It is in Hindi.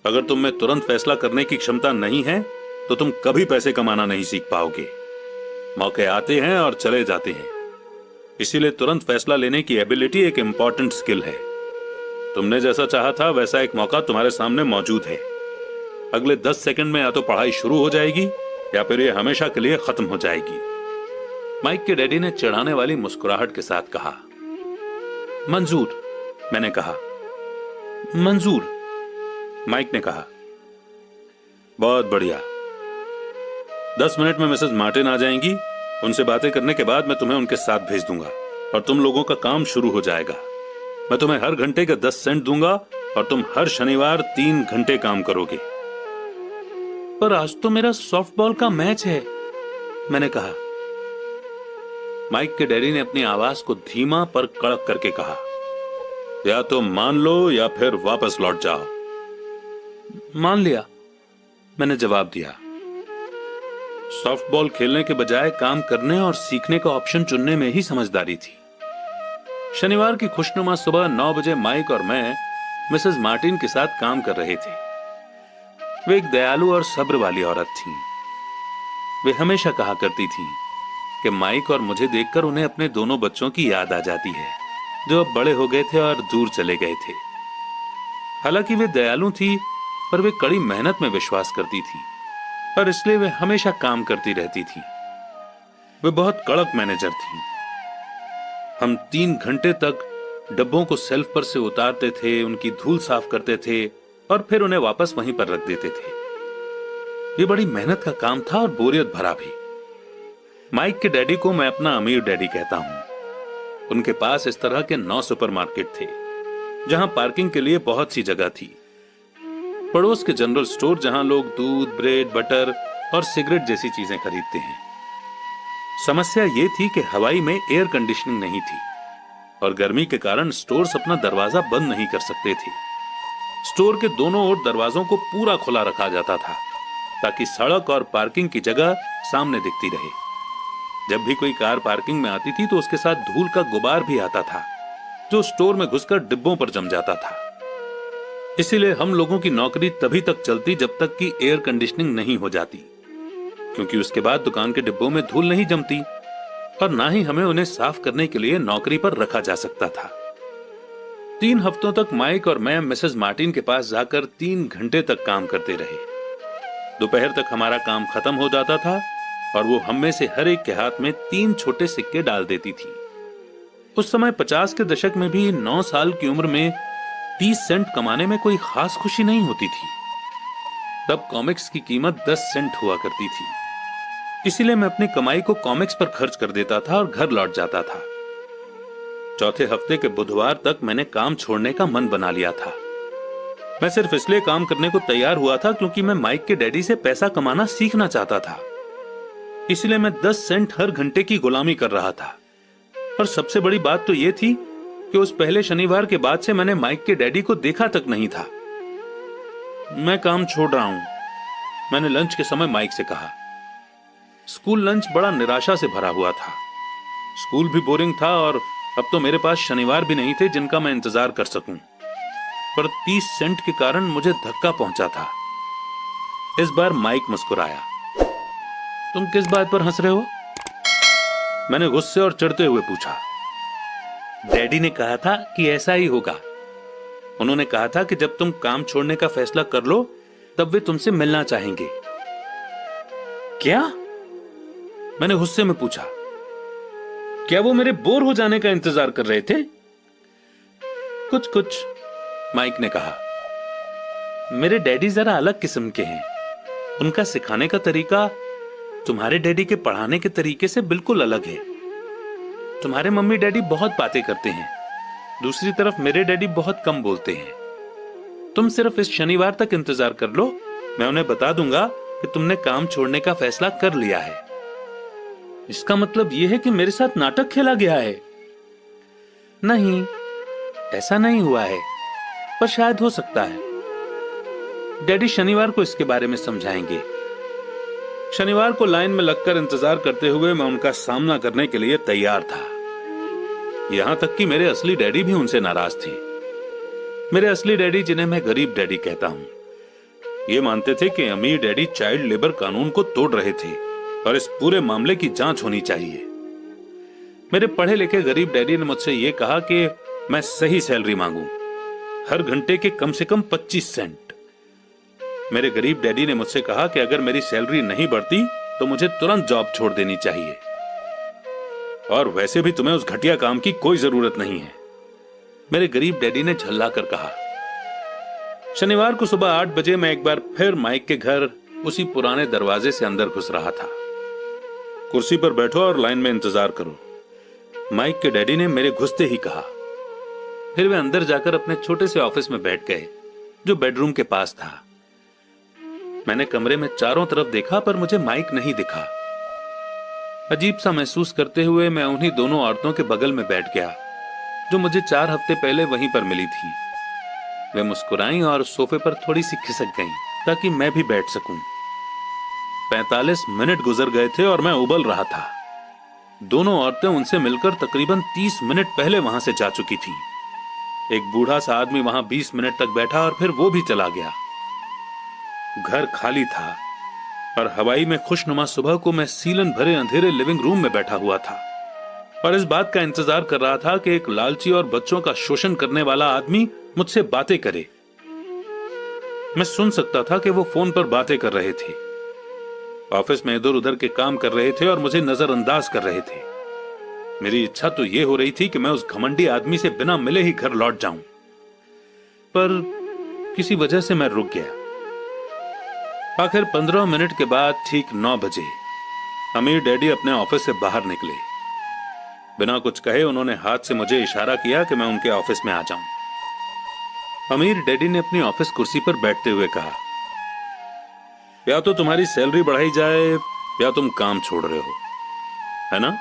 अगर तुम में तुरंत फैसला करने की क्षमता नहीं है तो तुम कभी पैसे कमाना नहीं सीख पाओगे। मौके आते हैं और चले जाते हैं, इसीलिए तुरंत फैसला लेने की एबिलिटी एक इंपॉर्टेंट स्किल है। तुमने जैसा चाहा था वैसा एक मौका तुम्हारे सामने मौजूद है। अगले 10 सेकंड में या तो पढ़ाई शुरू हो जाएगी या फिर ये हमेशा के लिए खत्म हो जाएगी। माइक के डैडी ने चिढ़ाने वाली मुस्कुराहट के साथ कहा। मंजूर, मैंने कहा। मंजूर, माइक ने कहा। बहुत बढ़िया। 10 मिनट में मिसेस मार्टिन आ जाएंगी। उनसे बातें करने के बाद मैं तुम्हें उनके साथ भेज दूंगा और तुम लोगों का काम शुरू हो जाएगा। मैं तुम्हें हर घंटे के 10 सेंट दूंगा और तुम हर शनिवार 3 घंटे काम करोगे। पर आज तो मेरा सॉफ्टबॉल का मैच है, मैंने कहा। माइक के डैडी ने अपनी आवाज को धीमा पर कड़क करके कहा, या तो मान लो या फिर वापस लौट जाओ। मान लिया, मैंने जवाब दिया। सॉफ्टबॉल खेलने के बजाय काम करने और सीखने का ऑप्शन चुनने में ही समझदारी थी। शनिवार की खुशनुमा सुबह 9 बजे माइक और मैं मिसेस मार्टिन के साथ काम कर रहे थे। वे एक दयालु और सब्र वाली औरत थीं। वे हमेशा कहा करती थीं कि माइक और मुझे देखकर उन्हें अपने दोनों बच्चों की याद आ जाती है जो अब बड़े हो गए थे और दूर चले गए थे। हालांकि वे दयालु थी, पर वे कड़ी मेहनत में विश्वास करती थी और इसलिए वे हमेशा काम करती रहती थी। वे बहुत कड़क मैनेजर थी। हम 3 घंटे तक डब्बों को शेल्फ पर से उतारते थे, उनकी धूल साफ करते थे और फिर उन्हें वापस वहीं पर रख देते थे। ये बड़ी मेहनत का काम था और बोरियत भरा भी। माइक के डैडी को मैं अपना अमीर डैडी कहता हूं। उनके पास इस तरह के 9 सुपरमार्केट थे जहां पार्किंग के लिए बहुत सी जगह थी। पड़ोस के जनरल स्टोर जहां लोग दूध, ब्रेड, बटर और सिगरेट जैसी चीजें खरीदते हैं। समस्या यह थी कि हवाई में एयर कंडीशनिंग नहीं थी और गर्मी के कारण स्टोर्स अपना दरवाजा बंद नहीं कर सकते थे। स्टोर के दोनों ओर दरवाजों को पूरा खुला रखा जाता था ताकि सड़क और पार्किंग की जगह सामने दिखती रहे। जब भी कोई कार पार्किंग में आती थी तो उसके साथ धूल का गुबार भी आता था जो स्टोर में घुसकर डिब्बों पर जम जाता था। इसीलिए हम लोगों की नौकरी तभी तक चलती जब तक कि एयर कंडीशनिंग नहीं हो जाती, क्योंकि उसके बाद दुकान के डिब्बों में धूल नहीं जमती और ना ही हमें उन्हें साफ करने के लिए नौकरी पर रखा जा सकता था। 3 हफ्तों तक माइक और मैं मिसेस मार्टिन के पास जाकर 3 घंटे तक काम करते रहे। दोपहर तक हमारा काम खत्म हो जाता था और वो हम में से हर एक के हाथ में 3 छोटे सिक्के डाल देती थी। उस समय 50 के दशक में भी 9 साल की उम्र में 30 सेंट कमाने में कोई खास खुशी नहीं होती थी। तब कॉमिक्स की कीमत 10 सेंट हुआ करती थी, इसीलिए मैं अपनी कमाई को कॉमिक्स पर खर्च कर देता था और घर लौट जाता था। चौथे हफ्ते के बुधवार तक मैंने काम छोड़ने का मन बना लिया था। मैं सिर्फ इसलिए काम करने को तैयार हुआ था क्योंकि मैं माइक के डैडी से पैसा कमाना सीखना चाहता था। इसलिए मैं 10 सेंट हर घंटे की गुलामी कर रहा था। पर सबसे बड़ी बात तो यह थी कि उस पहले शनिवार के बाद से मैंने माइक के डैडी को देखा तक नहीं था। मैं काम छोड़ रहा हूं, मैंने लंच के समय माइक से कहा। स्कूल लंच बड़ा निराशा से भरा हुआ था। स्कूल भी बोरिंग था और अब तो मेरे पास शनिवार भी नहीं थे जिनका मैं इंतजार कर सकूं। पर 30 सेंट के कारण मुझे धक्का पहुंचा था। इस बार माइक मुस्कुराया। तुम किस बात पर हंस रहे हो? मैंने गुस्से और चिढ़ते हुए पूछा। डैडी ने कहा था कि ऐसा ही होगा। उन्होंने कहा था कि जब तुम काम छोड़ने का फैसला कर लो तब वे तुमसे मिलना चाहेंगे। क्या? मैंने गुस्से में पूछा। क्या वो मेरे बोर हो जाने का इंतजार कर रहे थे? कुछ कुछ, माइक ने कहा। मेरे डैडी जरा अलग किस्म के हैं। उनका सिखाने का तरीका तुम्हारे डैडी के पढ़ाने के तरीके से बिल्कुल अलग है। तुम्हारे मम्मी डैडी बहुत बातें करते हैं, दूसरी तरफ मेरे डैडी बहुत कम बोलते हैं। तुम सिर्फ इस शनिवार तक इंतजार कर लो, मैं उन्हें बता दूंगा कि तुमने काम छोड़ने का फैसला कर लिया है। इसका मतलब यह है कि मेरे साथ नाटक खेला गया है? नहीं, ऐसा नहीं हुआ है, पर शायद हो सकता है। डैडी शनिवार को इसके बारे में समझाएंगे। शनिवार को लाइन में लगकर इंतजार करते हुए मैं उनका सामना करने के लिए तैयार था। यहां तक कि मेरे असली डैडी भी उनसे नाराज थे। मेरे असली डैडी, जिन्हें मैं गरीब डैडी कहता हूं, ये मानते थे कि अमीर डैडी चाइल्ड लेबर कानून को तोड़ रहे थे और इस पूरे मामले की जांच होनी चाहिए। मेरे पढ़े लिखे गरीब डैडी ने मुझसे यह कहा कि मैं सही सैलरी मांगूं, हर घंटे के कम से कम 25 सेंट। मेरे गरीब डैडी ने मुझसे कहा कि अगर मेरी सैलरी नहीं बढ़ती तो मुझे तुरंत जॉब छोड़ देनी चाहिए, और वैसे भी तुम्हें उस घटिया काम की कोई जरूरत नहीं है, मेरे गरीब डैडी ने झल्लाकर कहा। शनिवार को सुबह 8 बजे मैं एक बार फिर माइक के घर उसी पुराने दरवाजे से अंदर घुस रहा था। कुर्सी पर बैठो और लाइन में इंतजार करो, माइक के डैडी ने मेरे घुसते ही कहा। फिर वे अंदर जाकर अपने छोटे से ऑफिस में बैठ गए जो बेडरूम के पास था। मैंने कमरे में चारों तरफ देखा पर मुझे माइक नहीं दिखा। अजीब सा महसूस करते हुए मैं उन्हीं दोनों औरतों के बगल में बैठ गया जो मुझे 4 हफ्ते पहले वहीं पर मिली थी। वे मुस्कुराईं और सोफे पर थोड़ी सी खिसक गईं ताकि मैं भी बैठ सकूं। 45 मिनट गुजर गए थे और मैं उबल रहा था। दोनों औरतें उनसे मिलकर तकरीबन 30 मिनट पहले वहां से जा चुकी थी। एक बूढ़ा सा आदमी वहां 20 मिनट तक बैठा और फिर वो भी चला गया। घर खाली था और हवाई में खुशनुमा सुबह को मैं सीलन भरे अंधेरे लिविंग रूम में बैठा हुआ था और इस बात का इंतजार कर रहा था कि एक लालची और बच्चों का शोषण करने वाला आदमी मुझसे बातें करे। मैं सुन सकता था कि वो फोन पर बातें कर रहे थे, ऑफिस में इधर उधर के काम कर रहे थे और मुझे नजरअंदाज कर रहे थे। मेरी इच्छा तो यह हो रही थी कि मैं उस घमंडी आदमी से बिना मिले ही घर लौट जाऊं, पर किसी वजह से मैं रुक गया। आखिर 15 मिनट के बाद ठीक 9 बजे अमीर डैडी अपने ऑफिस से बाहर निकले। बिना कुछ कहे उन्होंने हाथ से मुझे इशारा किया कि मैं उनके ऑफिस में आ जाऊं। अमीर डैडी ने अपनी ऑफिस कुर्सी पर बैठते हुए कहा, या तो तुम्हारी सैलरी बढ़ाई जाए या तुम काम छोड़ रहे हो, है ना?